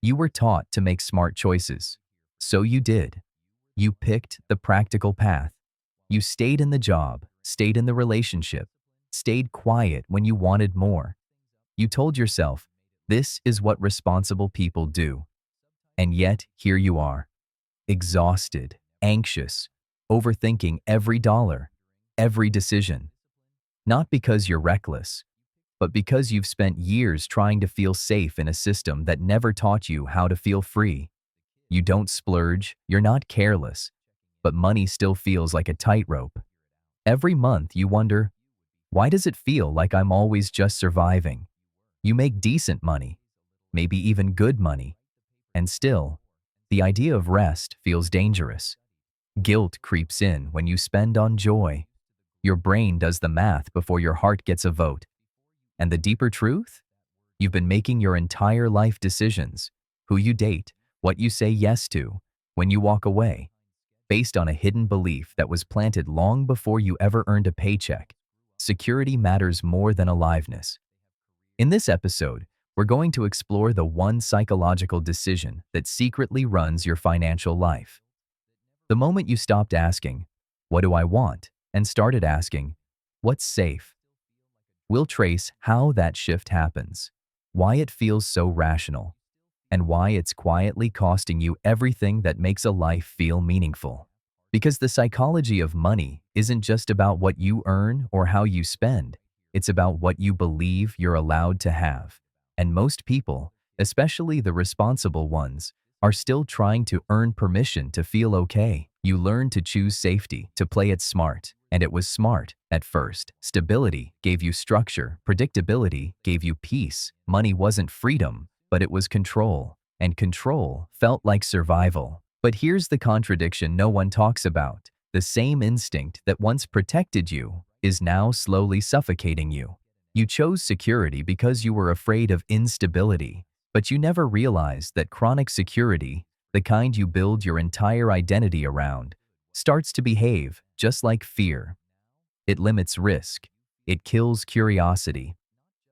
You were taught to make smart choices. So you did. You picked the practical path. You stayed in the job, stayed in the relationship, stayed quiet when you wanted more. You told yourself, this is what responsible people do. And yet, here you are, exhausted, anxious, overthinking every dollar, every decision. Not because you're reckless, but because you've spent years trying to feel safe in a system that never taught you how to feel free. You don't splurge, you're not careless, but money still feels like a tightrope. Every month you wonder, why does it feel like I'm always just surviving? You make decent money, maybe even good money, and still, the idea of rest feels dangerous. Guilt creeps in when you spend on joy. Your brain does the math before your heart gets a vote. And the deeper truth? You've been making your entire life decisions, who you date, what you say yes to, when you walk away, based on a hidden belief that was planted long before you ever earned a paycheck. Security matters more than aliveness. In this episode, we're going to explore the one psychological decision that secretly runs your financial life. The moment you stopped asking, what do I want, and started asking, what's safe? We'll trace how that shift happens, why it feels so rational, and why it's quietly costing you everything that makes a life feel meaningful. Because the psychology of money isn't just about what you earn or how you spend, it's about what you believe you're allowed to have. And most people, especially the responsible ones, are still trying to earn permission to feel okay. You learn to choose safety, to play it smart, and it was smart at first. Stability gave you structure, predictability gave you peace. Money wasn't freedom, but it was control, and control felt like survival. But here's the contradiction no one talks about. The same instinct that once protected you is now slowly suffocating you. You chose security because you were afraid of instability, but you never realized that chronic security, the kind you build your entire identity around, starts to behave just like fear. It limits risk, it kills curiosity,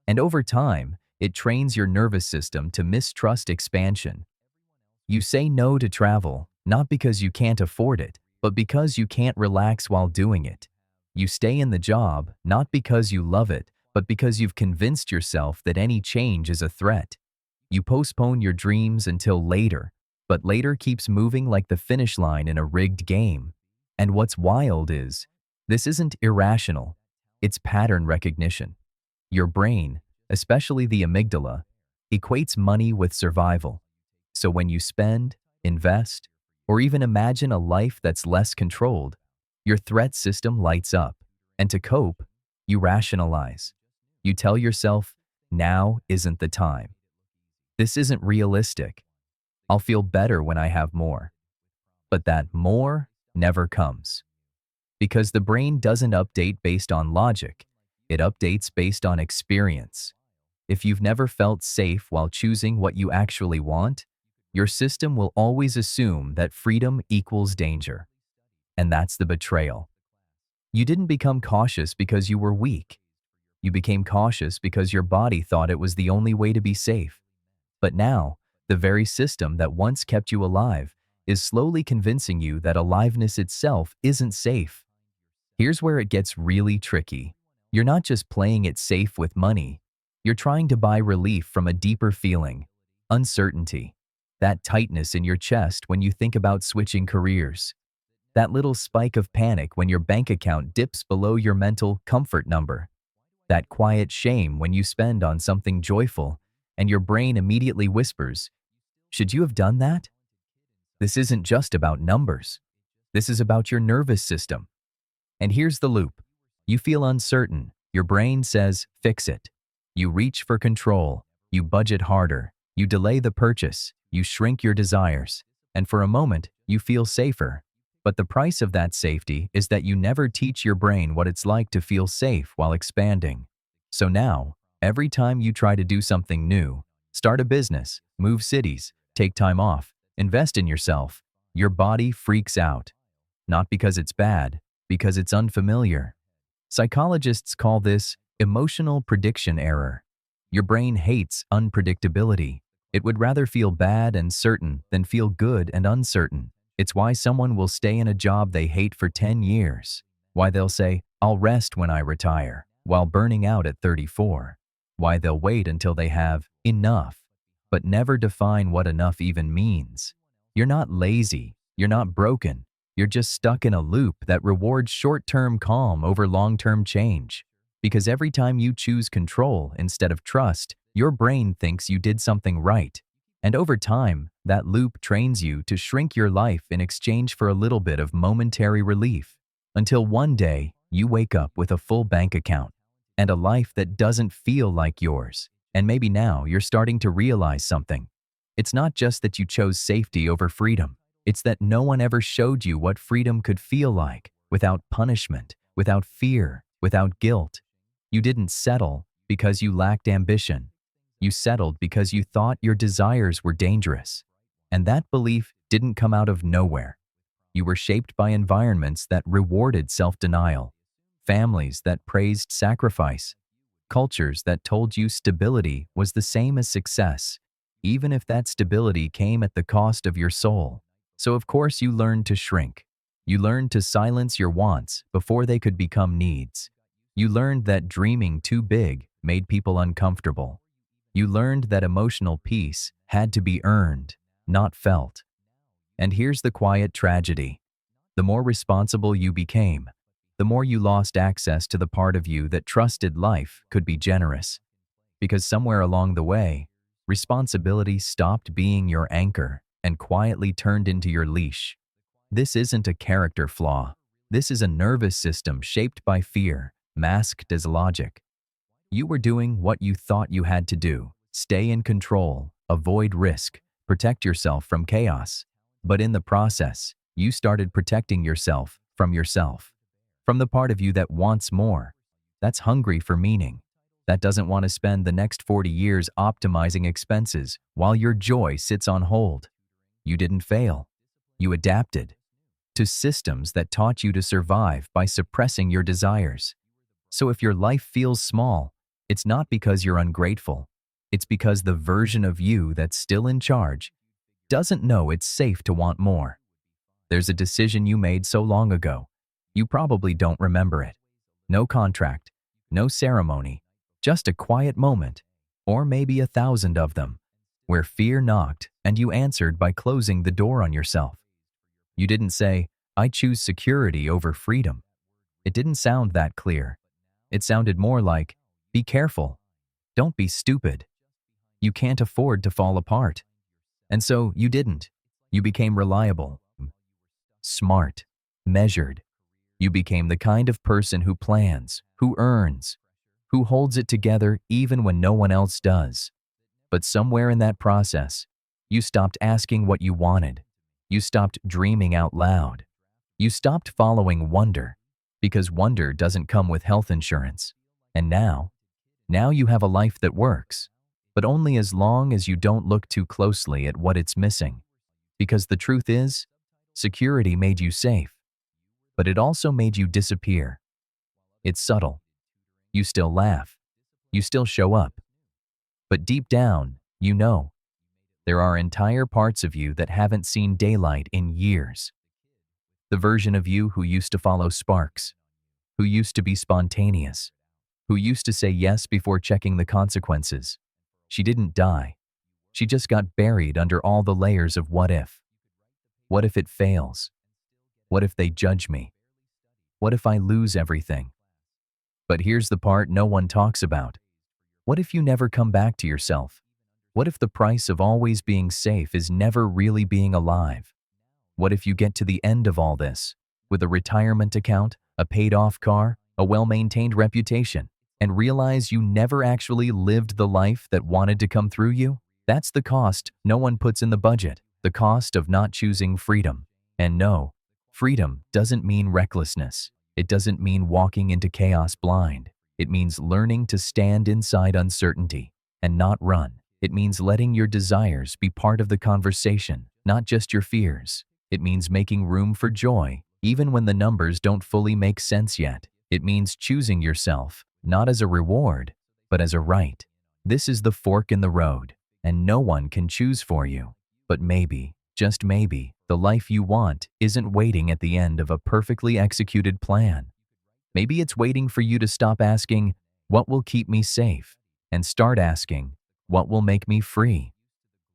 and over time, it trains your nervous system to mistrust expansion. You say no to travel, not because you can't afford it, but because you can't relax while doing it. You stay in the job, not because you love it, but because you've convinced yourself that any change is a threat. You postpone your dreams until later, but later keeps moving like the finish line in a rigged game. And what's wild is, this isn't irrational, it's pattern recognition. Your brain, especially the amygdala, equates money with survival. So when you spend, invest, or even imagine a life that's less controlled, your threat system lights up. And to cope, you rationalize. You tell yourself, now isn't the time. This isn't realistic. I'll feel better when I have more. But that more never comes. Because the brain doesn't update based on logic, it updates based on experience. If you've never felt safe while choosing what you actually want, your system will always assume that freedom equals danger. And that's the betrayal. You didn't become cautious because you were weak. You became cautious because your body thought it was the only way to be safe. But now, the very system that once kept you alive is slowly convincing you that aliveness itself isn't safe. Here's where it gets really tricky. You're not just playing it safe with money. You're trying to buy relief from a deeper feeling, uncertainty. That tightness in your chest when you think about switching careers. That little spike of panic when your bank account dips below your mental comfort number. That quiet shame when you spend on something joyful and your brain immediately whispers, should you have done that? This isn't just about numbers. This is about your nervous system. And here's the loop. You feel uncertain. Your brain says, fix it. You reach for control. You budget harder. You delay the purchase. You shrink your desires. And for a moment, you feel safer. But the price of that safety is that you never teach your brain what it's like to feel safe while expanding. So now, every time you try to do something new, start a business, move cities, take time off, invest in yourself, your body freaks out. Not because it's bad, because it's unfamiliar. Psychologists call this emotional prediction error. Your brain hates unpredictability. It would rather feel bad and certain than feel good and uncertain. It's why someone will stay in a job they hate for 10 years. Why they'll say, "I'll rest when I retire," while burning out at 34. Why they'll wait until they have enough, but never define what enough even means. You're not lazy. You're not broken. You're just stuck in a loop that rewards short-term calm over long-term change. Because every time you choose control instead of trust, your brain thinks you did something right. And over time, that loop trains you to shrink your life in exchange for a little bit of momentary relief. Until one day, you wake up with a full bank account and a life that doesn't feel like yours. And maybe now you're starting to realize something. It's not just that you chose safety over freedom. It's that no one ever showed you what freedom could feel like, without punishment, without fear, without guilt. You didn't settle because you lacked ambition. You settled because you thought your desires were dangerous. And that belief didn't come out of nowhere. You were shaped by environments that rewarded self-denial, families that praised sacrifice, cultures that told you stability was the same as success, even if that stability came at the cost of your soul. So of course you learned to shrink. You learned to silence your wants before they could become needs. You learned that dreaming too big made people uncomfortable. You learned that emotional peace had to be earned, not felt. And here's the quiet tragedy. The more responsible you became, the more you lost access to the part of you that trusted life could be generous. Because somewhere along the way, responsibility stopped being your anchor and quietly turned into your leash. This isn't a character flaw. This is a nervous system shaped by fear, masked as logic. You were doing what you thought you had to do: stay in control, avoid risk, protect yourself from chaos. But in the process, you started protecting yourself. From the part of you that wants more, that's hungry for meaning, that doesn't want to spend the next 40 years optimizing expenses while your joy sits on hold. You didn't fail. You adapted to systems that taught you to survive by suppressing your desires. So if your life feels small, it's not because you're ungrateful. It's because the version of you that's still in charge doesn't know it's safe to want more. There's a decision you made so long ago, you probably don't remember it. No contract, no ceremony, just a quiet moment, or maybe 1,000 of them, where fear knocked and you answered by closing the door on yourself. You didn't say, "I choose security over freedom." It didn't sound that clear. It sounded more like, "Be careful. Don't be stupid. You can't afford to fall apart." And so you didn't. You became reliable, smart, measured. You became the kind of person who plans, who earns, who holds it together even when no one else does. But somewhere in that process, you stopped asking what you wanted. You stopped dreaming out loud. You stopped following wonder, because wonder doesn't come with health insurance. And now you have a life that works, but only as long as you don't look too closely at what it's missing. Because the truth is, security made you safe, but it also made you disappear. It's subtle. You still laugh. You still show up. But deep down, you know, there are entire parts of you that haven't seen daylight in years. The version of you who used to follow sparks, who used to be spontaneous, who used to say yes before checking the consequences. She didn't die. She just got buried under all the layers of what if. What if it fails? What if they judge me? What if I lose everything? But here's the part no one talks about. What if you never come back to yourself? What if the price of always being safe is never really being alive? What if you get to the end of all this, with a retirement account, a paid-off car, a well-maintained reputation, and realize you never actually lived the life that wanted to come through you? That's the cost no one puts in the budget, the cost of not choosing freedom. And no, freedom doesn't mean recklessness. It doesn't mean walking into chaos blind. It means learning to stand inside uncertainty and not run. It means letting your desires be part of the conversation, not just your fears. It means making room for joy, even when the numbers don't fully make sense yet. It means choosing yourself, not as a reward, but as a right. This is the fork in the road. and no one can choose for you. But maybe, just maybe, the life you want isn't waiting at the end of a perfectly executed plan. Maybe it's waiting for you to stop asking, "What will keep me safe?" and start asking, "What will make me free?"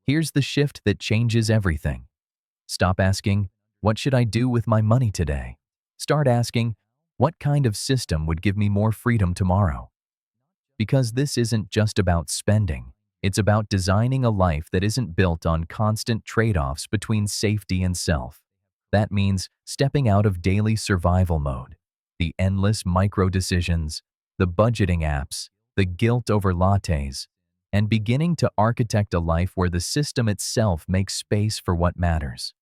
Here's the shift that changes everything. Stop asking, "What should I do with my money today?" Start asking, "What kind of system would give me more freedom tomorrow?" Because this isn't just about spending. It's about designing a life that isn't built on constant trade-offs between safety and self. That means stepping out of daily survival mode, the endless micro-decisions, the budgeting apps, the guilt over lattes, and beginning to architect a life where the system itself makes space for what matters.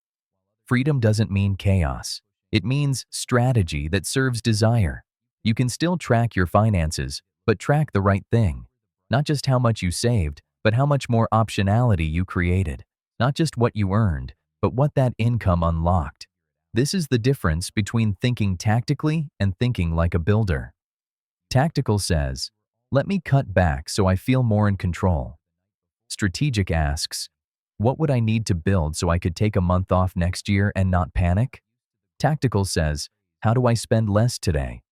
Freedom doesn't mean chaos. It means strategy that serves desire. You can still track your finances, but track the right thing. Not just how much you saved, but how much more optionality you created. Not just what you earned, but what that income unlocked. This is the difference between thinking tactically and thinking like a builder. Tactical says, "Let me cut back so I feel more in control." Strategic asks, "What would I need to build so I could take a month off next year and not panic?" Tactical says, "How do I spend less today?"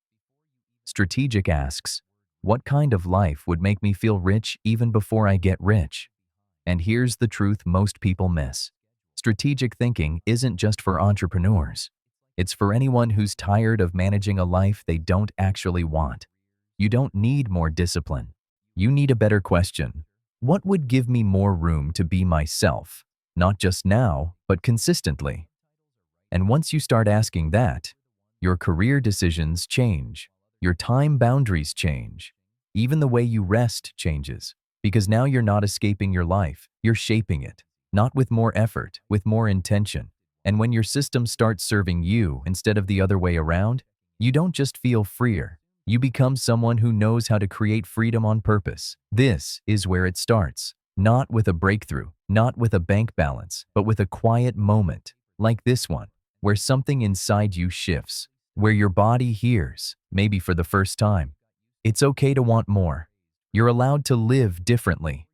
Strategic asks, "What kind of life would make me feel rich even before I get rich?" And here's the truth most people miss. Strategic thinking isn't just for entrepreneurs. It's for anyone who's tired of managing a life they don't actually want. You don't need more discipline. You need a better question. What would give me more room to be myself? Not just now, but consistently. And once you start asking that, your career decisions change. Your time boundaries change. Even the way you rest changes. Because now you're not escaping your life, you're shaping it. Not with more effort, with more intention. And when your system starts serving you instead of the other way around, you don't just feel freer. You become someone who knows how to create freedom on purpose. This is where it starts. Not with a breakthrough, not with a bank balance, but with a quiet moment, like this one, where something inside you shifts, where your body hears, maybe for the first time. It's okay to want more. You're allowed to live differently.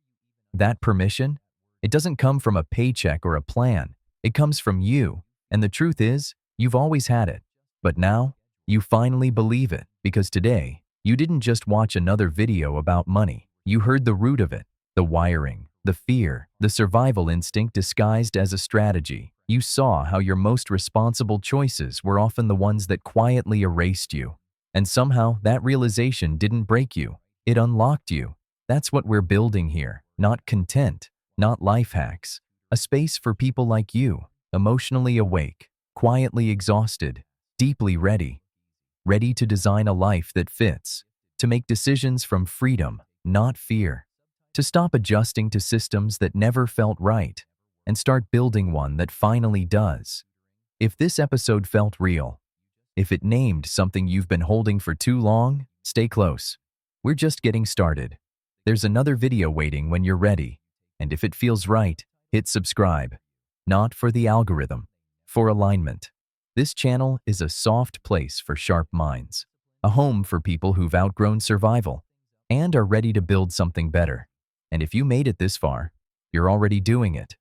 That permission, it doesn't come from a paycheck or a plan. It comes from you. And the truth is, you've always had it. But now, you finally believe it, because today, you didn't just watch another video about money. You heard the root of it, the wiring, the fear, the survival instinct disguised as a strategy. You saw how your most responsible choices were often the ones that quietly erased you. And somehow, that realization didn't break you. It unlocked you. That's what we're building here. Not content, not life hacks. A space for people like you, emotionally awake, quietly exhausted, deeply ready. Ready to design a life that fits. To make decisions from freedom, not fear. To stop adjusting to systems that never felt right, and start building one that finally does. If this episode felt real, if it named something you've been holding for too long, stay close. We're just getting started. There's another video waiting when you're ready. And if it feels right, hit subscribe. Not for the algorithm, for alignment. This channel is a soft place for sharp minds. A home for people who've outgrown survival and are ready to build something better. And if you made it this far, you're already doing it.